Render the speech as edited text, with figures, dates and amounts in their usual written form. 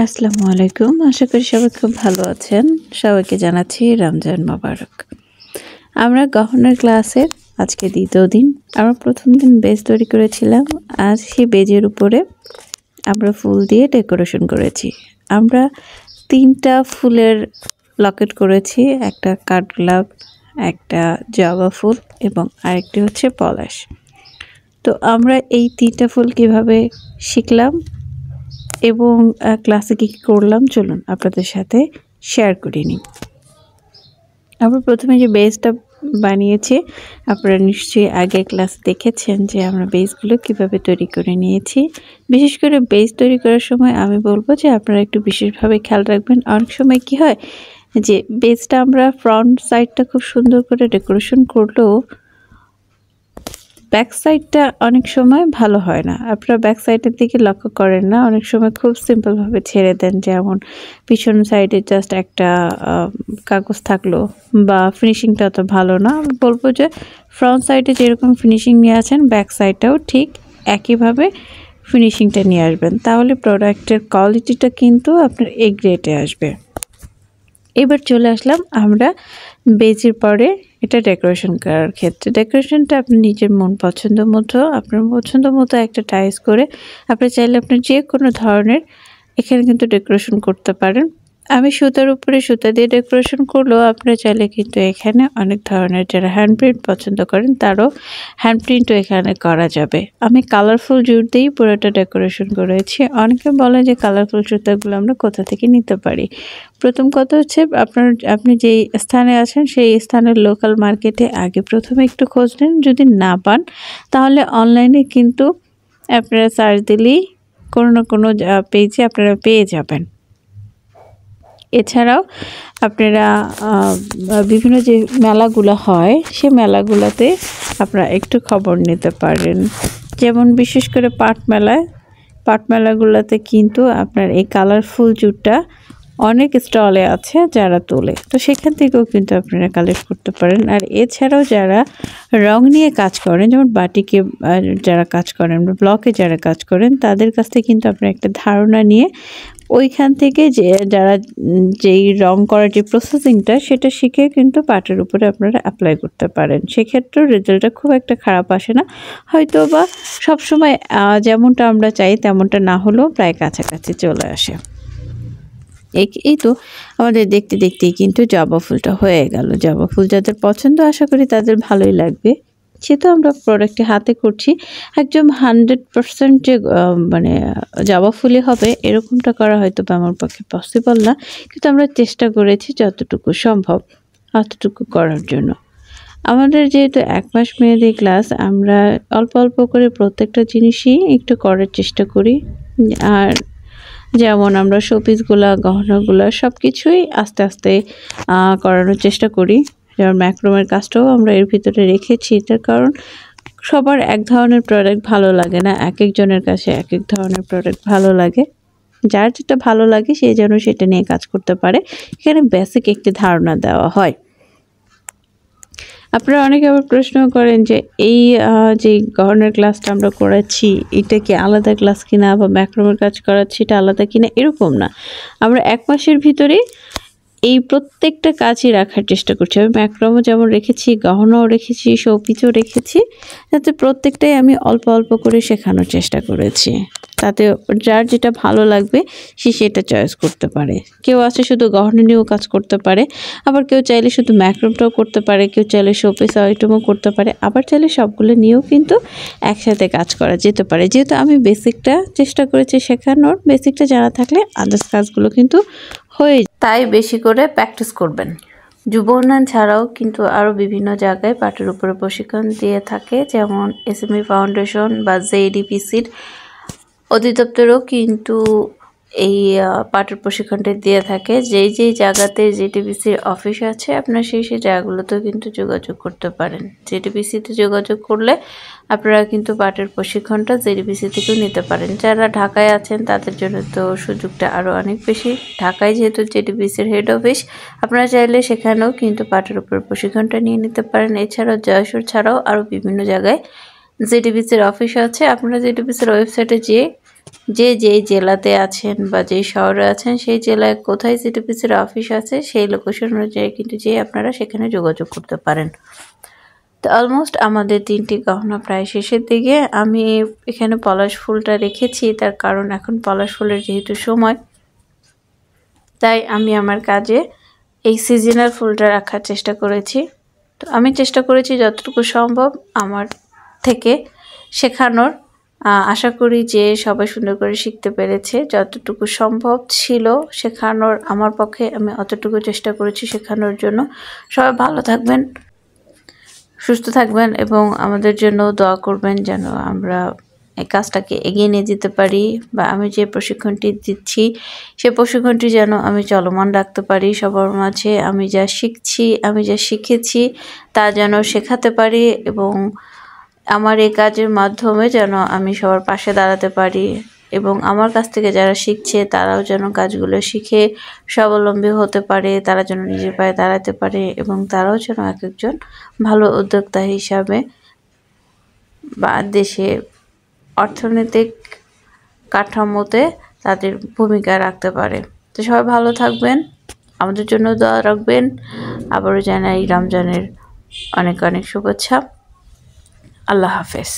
আসসালামু আলাইকুম। আশা করি সবাই খুব ভালো আছেন। সবাইকে জানাচ্ছি রমজান মোবারক। আমরা গহনার ক্লাসের আজকে ২য় দিন। আমরা ১ম দিন বেজ তৈরি করেছিলাম। আজ সেই বেজের উপরে আমরা ফুল দিয়ে ডেকোরেশন করেছি। আমরা ৩টা ফুলের লকেট করেছি। একটা কাঠগোলাপ, একটা জবা ফুল এবং আরেকটি হচ্ছে পলাশ। তো আমরা এই ৩টা ফুল কিভাবে শিখলাম এবং ক্লাসে কী করলাম চলুন আপনাদের সাথে শেয়ার করে নিই। আমরা প্রথমে যে বেসটা বানিয়েছি আপনারা নিশ্চয়ই আগের ক্লাস দেখেছেন যে আমরা বেসগুলো কিভাবে তৈরি করে নিয়েছি। বিশেষ করে বেস তৈরি করার সময় আমি বলবো যে আপনারা একটু বিশেষভাবে খেয়াল রাখবেন। অনেক সময় কি হয় যে বেসটা আমরা ফ্রন্ট সাইডটা খুব সুন্দর করে ডেকোরেশন করলেও ব্যাক সাইডটা অনেক সময় ভালো হয় না। আপনারা ব্যাক সাইডের দিকে লক্ষ্য করেন না, অনেক সময় খুব সিম্পলভাবে ছেড়ে দেন, যেমন পিছন সাইডে জাস্ট একটা কাগজ থাকলো বা ফিনিশিংটা অত ভালো না। আমি বলবো যে ফ্রন্ট সাইডে যেরকম ফিনিশিং নিয়ে আছেন ব্যাক সাইডটাও ঠিক একইভাবে ফিনিশিংটা নিয়ে আসবেন, তাহলে প্রোডাক্টের কোয়ালিটিটা কিন্তু আপনার এ গ্রেডে আসবে। এবার চলে আসলাম আমরা বেজের পরে এটা ডেকোরেশন করার ক্ষেত্রে। ডেকোরেশনটা আপনি নিজের মন পছন্দ মতো আপনার পছন্দ মতো একটা টাইস করে আপনি চাইলে আপনার যে কোনো ধরনের এখানে কিন্তু ডেকোরেশন করতে পারেন। আমি সুতার উপরে সুতা দিয়ে ডেকোরেশন করলেও আপনারা চাইলে কিন্তু এখানে অনেক ধরনের যারা হ্যান্ড প্রিন্ট পছন্দ করেন তারও হ্যান্ড প্রিন্টও এখানে করা যাবে। আমি কালারফুল জুট দিয়েই পুরোটা ডেকোরেশন করেছি। অনেকে বলে যে কালারফুল সুতাগুলো আমরা কোথা থেকে নিতে পারি। প্রথম কথা হচ্ছে আপনি যেই স্থানে আছেন সেই স্থানের লোকাল মার্কেটে আগে প্রথমে একটু খোঁজ নেন। যদি না পান তাহলে অনলাইনে কিন্তু আপনারা সার্চ দিলেই কোনো না কোনো পেজে আপনারা পেয়ে যাবেন। এছাড়াও আপনারা বিভিন্ন যে মেলাগুলো হয় সেই মেলাগুলোতে আপনারা একটু খবর নিতে পারেন। যেমন বিশেষ করে পাট মেলাগুলোতে কিন্তু আপনার এই কালারফুল জুটটা অনেক স্টলে আছে যারা তোলে, তো সেখান থেকেও কিন্তু আপনারা কালেক্ট করতে পারেন। আর এছাড়াও যারা রং নিয়ে কাজ করেন, যেমন বাটিকে যারা কাজ করেন, ব্লকে যারা কাজ করেন, তাদের কাছ থেকে কিন্তু আপনারা একটা ধারণা নিয়ে ওইখান থেকে যে যারা যেই রং করার যে প্রসেসিংটা সেটা শিখে কিন্তু পাটের উপরে আপনারা অ্যাপ্লাই করতে পারেন। সেক্ষেত্রেও রেজাল্টটা খুব একটা খারাপ আসে না, হয়তো বা সবসময় যেমনটা আমরা চাই তেমনটা না হলেও প্রায় কাছাকাছি চলে আসে। এই তো আমাদের দেখতে দেখতেই কিন্তু জবা ফুলটা হয়ে গেল। জবা ফুল যাদের পছন্দ আশা করি তাদের ভালোই লাগবে। যেহেতু আমরা প্রোডাক্টটি হাতে করছি, একদম 100% যে মানে জবা ফুলই হবে এরকমটা করা হয়তো বা আমার পক্ষে পসিবল না, কিন্তু আমরা চেষ্টা করেছি যতটুকু সম্ভব অতটুকু করার জন্য। আমাদের যেহেতু 1 মাস মেয়াদি ক্লাস, আমরা অল্প অল্প করে প্রত্যেকটা জিনিসই একটু করার চেষ্টা করি। আর যেমন আমরা শোপিসগুলা, গহনাগুলা সব কিছুই আস্তে আস্তে করানোর চেষ্টা করি। যেমন ম্যাক্রোমের কাজটাও আমরা এর ভিতরে রেখেছি। তার কারণ সবার এক ধরনের প্রোডাক্ট ভালো লাগে না, এক একজনের কাছে এক এক ধরনের প্রোডাক্ট ভালো লাগে। যার যেটা ভালো লাগে সে যেন সেটা নিয়ে কাজ করতে পারে, এখানে বেসিক একটি ধারণা দেওয়া হয়। আপনারা অনেকে আবার প্রশ্ন করেন যে এই যে গহনার ক্লাসটা আমরা করাচ্ছি এটা কি আলাদা ক্লাস কিনা, বা ম্যাক্রোমের কাজ করাচ্ছি এটা আলাদা কিনা, এরকম না। আমরা 1 মাসের ভিতরে এই প্রত্যেকটা কাজই রাখার চেষ্টা করছি। আমি ম্যাক্রোমও যেমন রেখেছি, গহনাও রেখেছি, শোপিসও রেখেছি, যাতে প্রত্যেকটাই আমি অল্প অল্প করে শেখানোর চেষ্টা করেছি। তাতে যার যেটা ভালো লাগবে সে সেটা চয়েস করতে পারে। কেউ আছে শুধু গহনা নিয়েও কাজ করতে পারে, আবার কেউ চাইলে শুধু ম্যাক্রোমটাও করতে পারে, কেউ চাইলে শোপিস আইটেমও করতে পারে, আবার চাইলে সবগুলো নিয়েও কিন্তু একসাথে কাজ করা যেতে পারে। যেহেতু আমি বেসিকটা চেষ্টা করেছি শেখানোর, বেসিকটা জানা থাকলে আদার্স কাজগুলো কিন্তু হয়ে, তাই বেশি করে প্র্যাকটিস করবেন। যুব উন্নয়ন ছাড়াও কিন্তু আরও বিভিন্ন জায়গায় পাটের উপরে প্রশিক্ষণ দিয়ে থাকে, যেমন এসএমই ফাউন্ডেশন বা জেডিপিসির অধিদপ্তরও কিন্তু এই পাটের প্রশিক্ষণটা দিয়ে থাকে। যেই জায়গাতে জেডিপিসির অফিস আছে আপনারা সেই জায়গাগুলোতেও কিন্তু যোগাযোগ করতে পারেন। জেডিপিসিতে যোগাযোগ করলে আপনারা কিন্তু পাটের প্রশিক্ষণটা জেডিপিসি থেকেও নিতে পারেন। যারা ঢাকায় আছেন তাদের জন্য তো সুযোগটা আরও অনেক বেশি। ঢাকায় যেহেতু জেডিপিসির হেড অফিস, আপনারা চাইলে সেখানেও কিন্তু পাটের উপর প্রশিক্ষণটা নিয়ে নিতে পারেন। এছাড়াও জয়সুর ছাড়াও আরও বিভিন্ন জায়গায় জেডিপিসির অফিস আছে। আপনারা জেডিপিসির ওয়েবসাইটে যেয়ে যে যেই জেলাতে আছেন বা যেই শহরে আছেন সেই জেলায় কোথায় সিটিপিসির অফিস আছে সেই লোকেশন অনুযায়ী কিন্তু যেয়ে আপনারা সেখানে যোগাযোগ করতে পারেন। তো অলমোস্ট আমাদের 3টি গহনা প্রায় শেষের দিকে। আমি এখানে পলাশ ফুলটা রেখেছি, তার কারণ এখন পলাশ ফুলের যেহেতু সময়, তাই আমি আমার কাজে এই সিজনাল ফুলটা রাখার চেষ্টা করেছি। তো আমি চেষ্টা করেছি যতটুকু সম্ভব আমার থেকে শেখানোর। আশা করি যে সবাই সুন্দর করে শিখতে পেরেছে। যতটুকু সম্ভব ছিল শেখানোর আমার পক্ষে আমি অতটুকু চেষ্টা করেছি শেখানোর জন্য। সবাই ভালো থাকবেন, সুস্থ থাকবেন এবং আমাদের জন্য দোয়া করবেন যেন আমরা এই কাজটাকে এগিয়ে নিয়ে যেতে পারি, বা আমি যে প্রশিক্ষণটি দিচ্ছি সে প্রশিক্ষণটি যেন আমি চলমান রাখতে পারি সবার মাঝে। আমি যা শিখছি, আমি যা শিখেছি তা যেন শেখাতে পারি এবং আমার এই কাজের মাধ্যমে যেন আমি সবার পাশে দাঁড়াতে পারি এবং আমার কাছ থেকে যারা শিখছে তারাও যেন কাজগুলো শিখে স্বাবলম্বী হতে পারে, তারা যেন নিজের পায়ে দাঁড়াতে পারে এবং তারাও যেন এক একজন ভালো উদ্যোক্তা হিসাবে বা দেশে অর্থনৈতিক কাঠামোতে তাদের ভূমিকা রাখতে পারে। তো সবাই ভালো থাকবেন, আমাদের জন্য দোয়া রাখবেন। আবারও জানাই রমজানের অনেক অনেক শুভেচ্ছা। আল্লাহ হাফেজ।